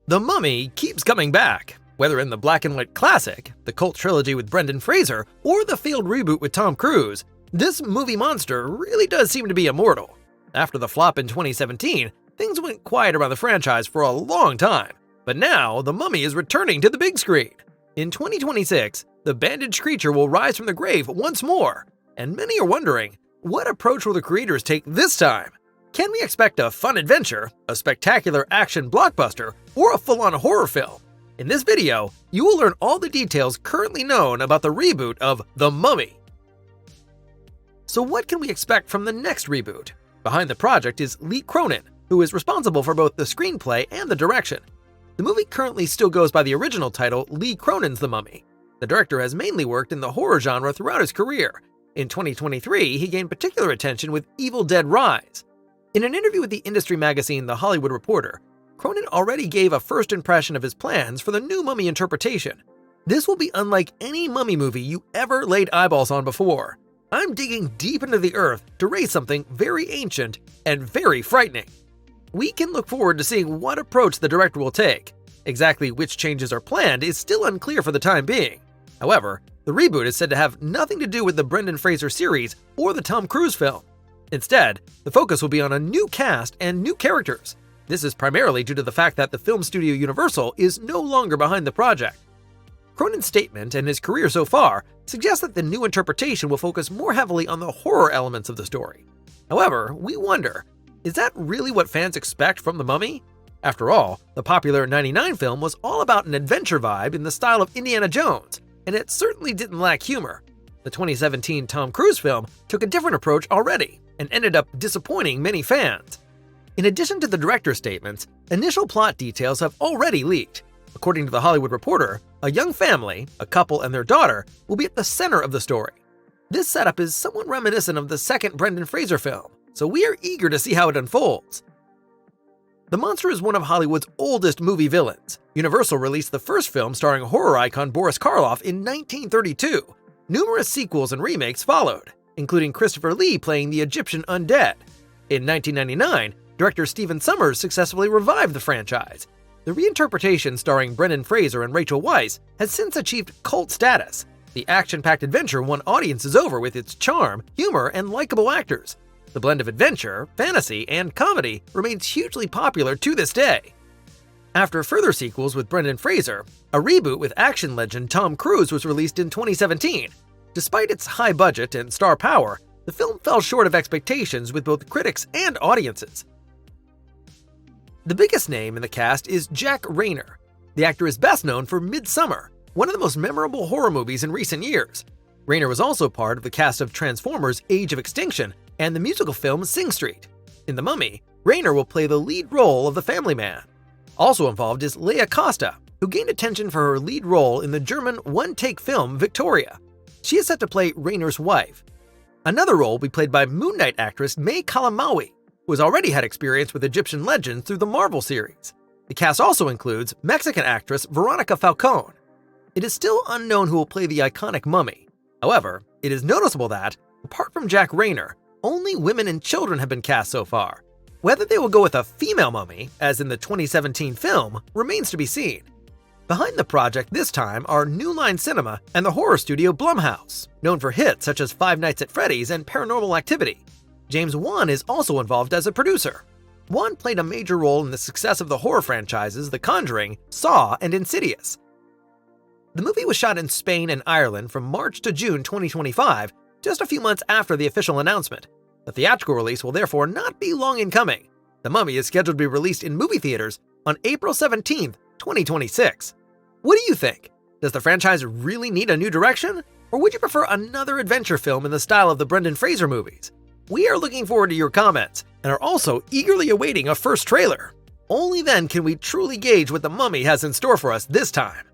The Mummy keeps coming back. Whether in the black and white classic, the cult trilogy with Brendan Fraser, or the failed reboot with Tom Cruise, this movie monster really does seem to be immortal. After the flop in 2017, things went quiet around the franchise for a long time, but now The Mummy is returning to the big screen. In 2026, the bandaged creature will rise from the grave once more, and many are wondering, what approach will the creators take this time? Can we expect a fun adventure, a spectacular action blockbuster, or a full-on horror film? In this video, you will learn all the details currently known about the reboot of The Mummy. So what can we expect from the next reboot? Behind the project is Lee Cronin, who is responsible for both the screenplay and the direction. The movie currently still goes by the original title Lee Cronin's The Mummy. The director has mainly worked in the horror genre throughout his career. In 2023, he gained particular attention with Evil Dead Rise. In an interview with the industry magazine The Hollywood Reporter, Cronin already gave a first impression of his plans for the new Mummy interpretation. This will be unlike any Mummy movie you ever laid eyeballs on before. I'm digging deep into the earth to raise something very ancient and very frightening. We can look forward to seeing what approach the director will take. Exactly which changes are planned is still unclear for the time being. However, the reboot is said to have nothing to do with the Brendan Fraser series or the Tom Cruise film. Instead, the focus will be on a new cast and new characters. This is primarily due to the fact that the film studio Universal is no longer behind the project. Cronin's statement and his career so far suggest that the new interpretation will focus more heavily on the horror elements of the story. However, we wonder, is that really what fans expect from The Mummy? After all, the popular '99 film was all about an adventure vibe in the style of Indiana Jones, and it certainly didn't lack humor. The 2017 Tom Cruise film took a different approach already, and ended up disappointing many fans. In addition to the director's statements, initial plot details have already leaked. According to The Hollywood Reporter, a young family, a couple and their daughter, will be at the center of the story. This setup is somewhat reminiscent of the second Brendan Fraser film, so we are eager to see how it unfolds. The monster is one of Hollywood's oldest movie villains. Universal released the first film starring horror icon Boris Karloff in 1932. Numerous sequels and remakes followed, including Christopher Lee playing the Egyptian undead. In 1999, director Stephen Sommers successfully revived the franchise. The reinterpretation starring Brendan Fraser and Rachel Weisz has since achieved cult status. The action-packed adventure won audiences over with its charm, humor, and likable actors. The blend of adventure, fantasy, and comedy remains hugely popular to this day. After further sequels with Brendan Fraser, a reboot with action legend Tom Cruise was released in 2017. Despite its high budget and star power, the film fell short of expectations with both critics and audiences. The biggest name in the cast is Jack Reynor. The actor is best known for Midsommar, one of the most memorable horror movies in recent years. Reynor was also part of the cast of Transformers: Age of Extinction and the musical film Sing Street. In The Mummy, Reynor will play the lead role of the family man. Also involved is Leia Costa, who gained attention for her lead role in the German one-take film Victoria. She is set to play Raynor's wife. Another role will be played by Moon Knight actress May Kalamaui, who has already had experience with Egyptian legends through the Marvel series. The cast also includes Mexican actress Veronica Falcón. It is still unknown who will play the iconic Mummy. However, it is noticeable that, apart from Jack Reynor, only women and children have been cast so far. Whether they will go with a female mummy, as in the 2017 film, remains to be seen. Behind the project this time are New Line Cinema and the horror studio Blumhouse, known for hits such as Five Nights at Freddy's and Paranormal Activity. James Wan is also involved as a producer. Wan played a major role in the success of the horror franchises The Conjuring, Saw, and Insidious. The movie was shot in Spain and Ireland from March to June 2025, just a few months after the official announcement. The theatrical release will therefore not be long in coming. The Mummy is scheduled to be released in movie theaters on April 17th, 2026. What do you think? Does the franchise really need a new direction? Or would you prefer another adventure film in the style of the Brendan Fraser movies? We are looking forward to your comments and are also eagerly awaiting a first trailer. Only then can we truly gauge what The Mummy has in store for us this time.